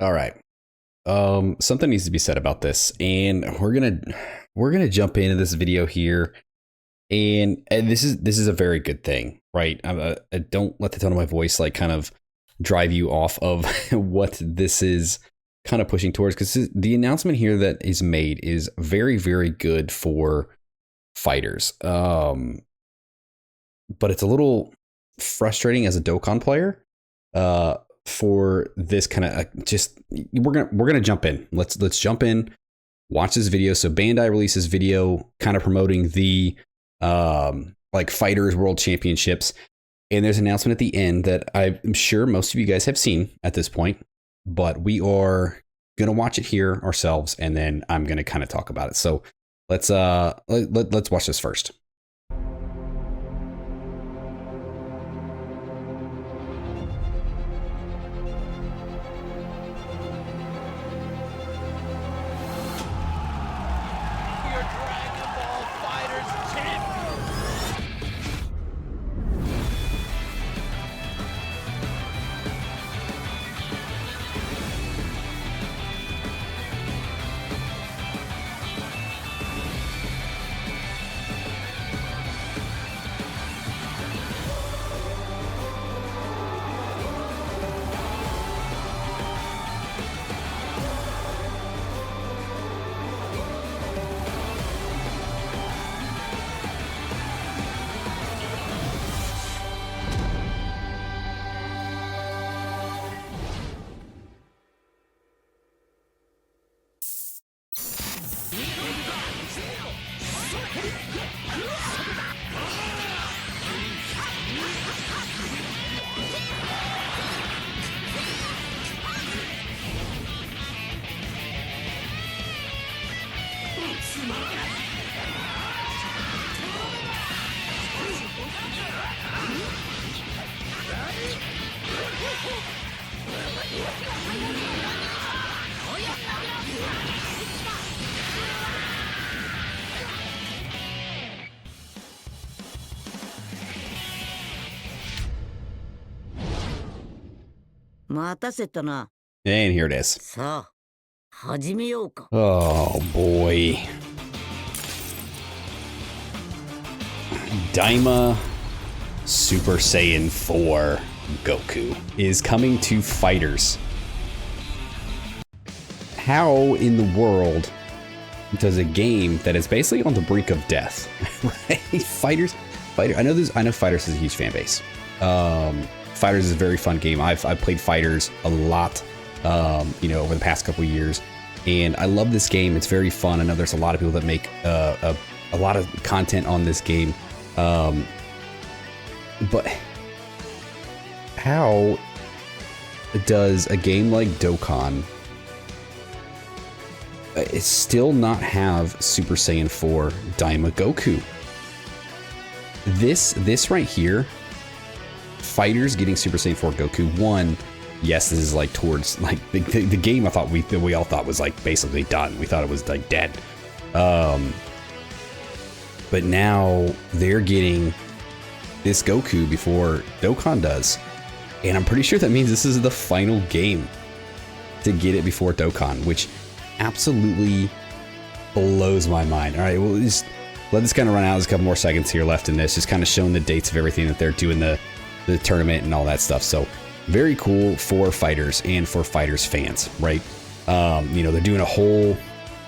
All right. Something needs to be said about this, and we're gonna jump into this video here, and this is a very good thing, right? I don't let the tone of my voice like kind of drive you off of what this is kind of pushing towards, because the announcement here that is made is very, very good for fighters. But it's a little frustrating as a Dokkan player. For this kind of just we're gonna jump in. Let's jump in, watch this video. So Bandai releases video kind of promoting the like Fighters World Championships, and there's an announcement at the end that I'm sure most of you guys have seen at this point, but we are gonna watch it here ourselves, and then I'm gonna kind of talk about it. So let's watch this first. And here it is. Oh boy. Daima Super Saiyan 4 Goku is coming to Fighters. How in the world does a game that is basically on the brink of death, right? Fighters, I know Fighters is a huge fan base. Fighters is a very fun game. I've played Fighters a lot, over the past couple of years, and I love this game. It's very fun. I know there's a lot of people that make a lot of content on this game, but how does a game like Dokkan it still not have Super Saiyan 4 Daima Goku? This right here. Fighters getting Super Saiyan 4 Goku. One, yes, this is like towards like the game. I thought we all thought was like basically done. We thought it was like dead. But now they're getting this Goku before Dokkan does, and I'm pretty sure that means this is the final game to get it before Dokkan, which absolutely blows my mind. All right, well, just let this kind of run out. There's a couple more seconds here left in this, just kind of showing the dates of everything that they're doing the tournament and all that stuff. So very cool for Fighters and for Fighters fans, right? They're doing a whole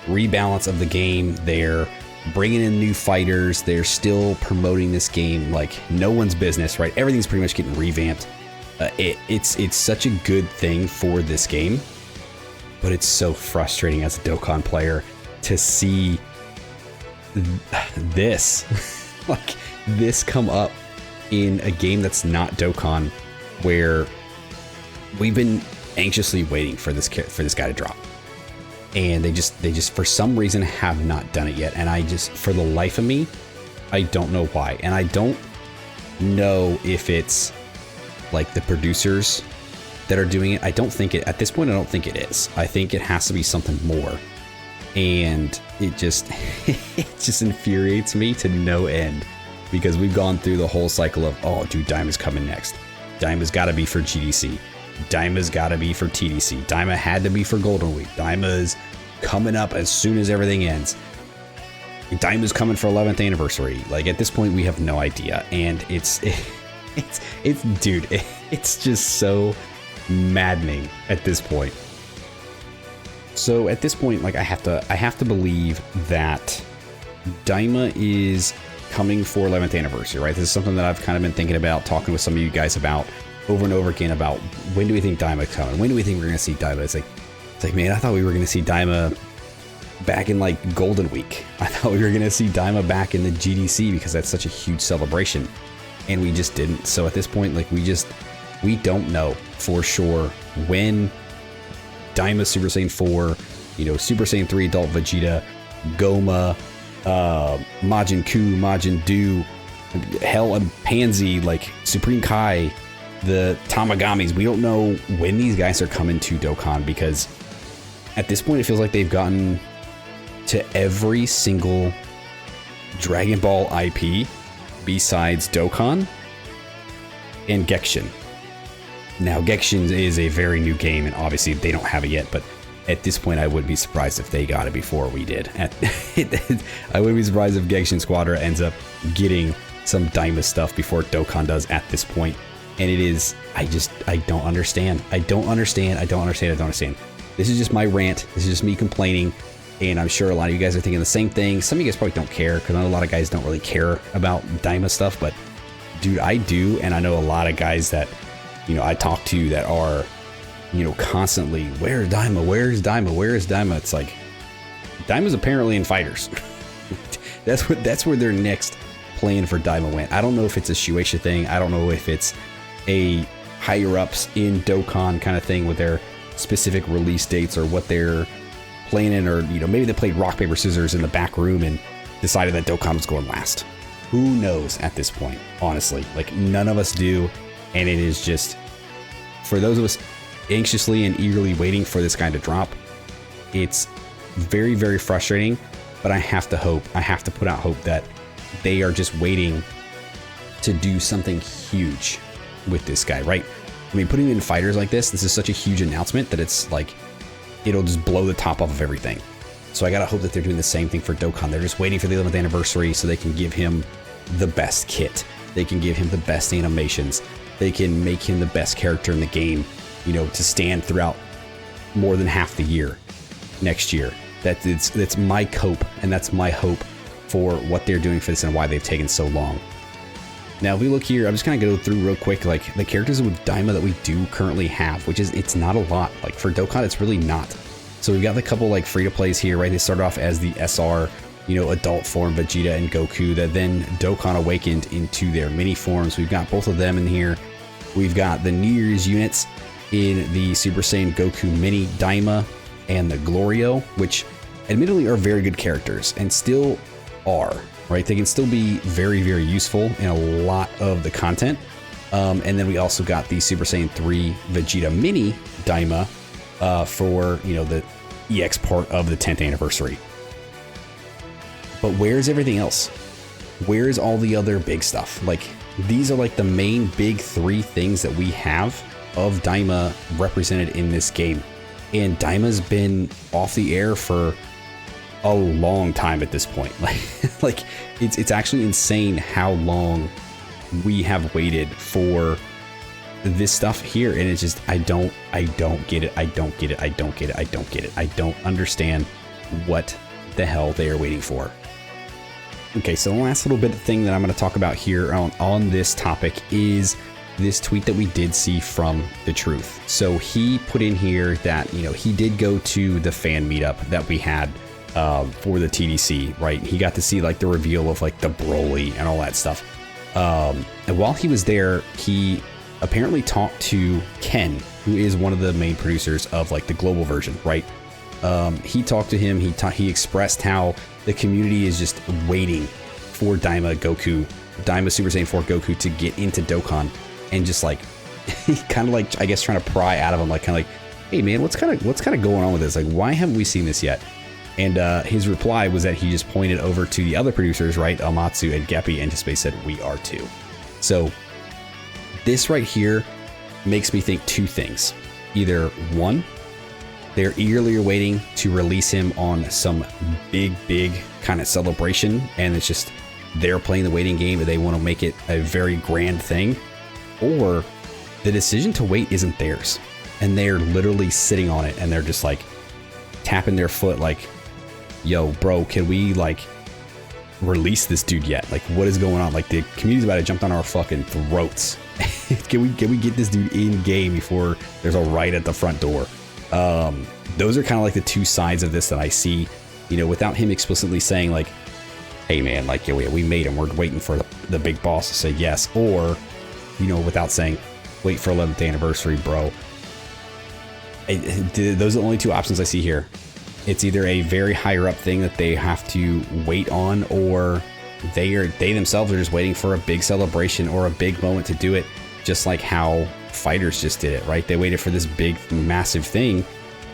rebalance of the game. They're bringing in new fighters. They're still promoting this game like no one's business, right? Everything's pretty much getting revamped. It's such a good thing for this game, but it's so frustrating as a Dokkan player to see this like this come up in a game that's not Dokkan, where we've been anxiously waiting for this guy to drop, and they just for some reason have not done it yet. And I just, for the life of me, I don't know why, and I don't know if it's like the producers that are doing it. I don't think it, at this point, I don't think it is. I think it has to be something more, and it just it just infuriates me to no end, because we've gone through the whole cycle of, oh dude, Daima's coming next, Daima's got to be for GDC, Daima's got to be for TDC. Daima had to be for Golden Week. Daima's coming up as soon as everything ends. Daima's coming for 11th anniversary. Like, at this point, we have no idea. And it's dude, it's just so maddening at this point. So at this point, like, I have to believe that Daima is coming for 11th anniversary, right? This is something that I've kind of been thinking about, talking with some of you guys about over and over again about when do we think Daima's coming? When do we think we're going to see Daima? It's like, man, I thought we were going to see Daima back in like Golden Week. I thought we were going to see Daima back in the GDC because that's such a huge celebration, and we just didn't. So at this point, like, we don't know for sure when Daima Super Saiyan 4, you know, Super Saiyan 3 Adult Vegeta, Goma, Majin Ku, Majin Du, hell, and Pansy, like Supreme Kai, the Tamagamis. We don't know when these guys are coming to Dokkan, because at this point it feels like they've gotten to every single Dragon Ball IP besides Dokkan and Genshin. Now, Genshin is a very new game, and obviously they don't have it yet, but at this point, I wouldn't be surprised if they got it before we did. I wouldn't be surprised if Genshin Squadra ends up getting some Daima stuff before Dokkan does at this point. And it is, I don't understand. I don't understand. This is just my rant. This is just me complaining. And I'm sure a lot of you guys are thinking the same thing. Some of you guys probably don't care, because I know a lot of guys don't really care about Daima stuff. But dude, I do. And I know a lot of guys that, you know, I talk to that are, you know, constantly, where's Daima? Where's Daima? Where's Daima? It's like, Daima's apparently in Fighters. that's where their next plan for Daima went. I don't know if it's a Shueisha thing. I don't know if it's a higher ups in Dokkan kind of thing with their specific release dates, or what they're planning, or, you know, maybe they played rock, paper, scissors in the back room and decided that Dokkan was going last. Who knows at this point, honestly? Like, none of us do. And it is just, for those of us anxiously and eagerly waiting for this guy to drop, it's very, very frustrating. But I have to put out hope that they are just waiting to do something huge with this guy, right? I mean, putting him in Fighters like this is such a huge announcement that it's like, it'll just blow the top off of everything. So I gotta hope that they're doing the same thing for Dokkan. They're just waiting for the 11th anniversary so they can give him the best kit. They can give him the best animations. They can make him the best character in the game, you know, to stand throughout more than half the year next year. That's my cope, and that's my hope for what they're doing for this and why they've taken so long. Now, if we look here, I'm just gonna go through real quick, like, the characters with Daima that we do currently have, which is, it's not a lot. Like, for Dokkan, it's really not. So we've got a couple like free to plays here, right? They started off as the SR, you know, adult form Vegeta and Goku, that then Dokkan awakened into their mini forms. We've got both of them in here. We've got the New Year's units in the Super Saiyan Goku Mini Daima and the Glorio, which admittedly are very good characters and still are, right? They can still be very, very useful in a lot of the content. And then we also got the Super Saiyan 3 Vegeta Mini Daima for, you know, the EX part of the 10th anniversary. But where's everything else? Where's all the other big stuff? Like, these are like the main big three things that we have of Daima represented in this game. And Daima's been off the air for a long time at this point. Like it's actually insane how long we have waited for this stuff here. And it's just, I don't get it. I don't understand what the hell they are waiting for. Okay, so the last little bit of thing that I'm going to talk about here on this topic is this tweet that we did see from The Truth. So he put in here that, you know, he did go to the fan meetup that we had for the TDC, right? He got to see like the reveal of like the Broly and all that stuff. And while he was there, he apparently talked to Ken, who is one of the main producers of like the global version, right? He talked to him. He expressed how the community is just waiting for Daima Super Saiyan 4 Goku to get into Dokkan, and just like kind of like, I guess, trying to pry out of him, like kind of like, hey man, what's kind of going on with this? Like, why haven't we seen this yet? And his reply was that he just pointed over to the other producers, right, Amatsu and Geppy, and just basically said, we are too. So this right here makes me think two things. Either one, they're eagerly waiting to release him on some big kind of celebration, and it's just they're playing the waiting game and they want to make it a very grand thing, or the decision to wait isn't theirs and they're literally sitting on it and they're just like tapping their foot like, yo bro, can we like release this dude yet? Like, what is going on? Like, the community's about to jump on our fucking throats. can we get this dude in game before there's a right at the front door? Those are kind of like the two sides of this that I see, you know, without him explicitly saying like, hey man, like, yeah, we made him, we're waiting for the big boss to say yes, or, you know, without saying wait for 11th anniversary, bro. Those are the only two options I see here. It's either a very higher up thing that they have to wait on, or they themselves are just waiting for a big celebration or a big moment to do it, just like how fighters just did it, right? They waited for this big massive thing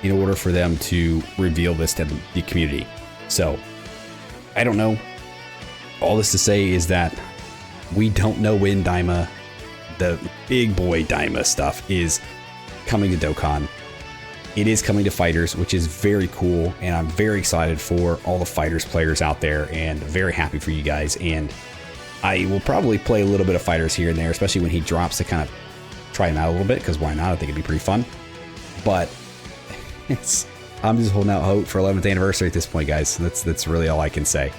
in order for them to reveal this to the community. So I don't know. All this to say is that we don't know when Daima, the big boy Daima stuff, is coming to Dokkan. It is coming to fighters, which is very cool, and I'm very excited for all the fighters players out there, and very happy for you guys. And I will probably play a little bit of fighters here and there, especially when he drops, to kind of try him out a little bit, because why not? I think it'd be pretty fun. But I'm just holding out hope for 11th anniversary at this point, guys. That's really all I can say.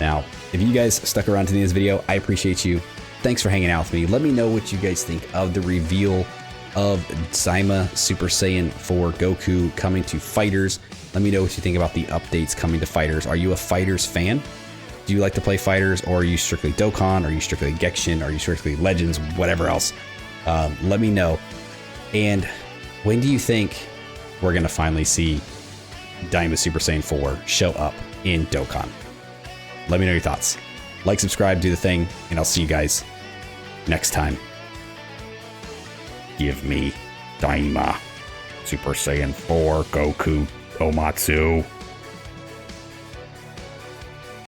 Now, if you guys stuck around to the end of this video, I appreciate you. Thanks for hanging out with me. Let me know what you guys think of the reveal of Daima Super Saiyan 4 Goku coming to fighters. Let me know what you think about the updates coming to fighters. Are you a fighters fan? Do you like to play fighters, or are you strictly Dokkan? Are you strictly Genshin? Are you strictly Legends? Whatever else. Let me know. And when do you think we're going to finally see Daima Super Saiyan 4 show up in Dokkan? Let me know your thoughts. Like, subscribe, do the thing, and I'll see you guys next time. Give me Daima Super Saiyan 4 Goku Omatsu.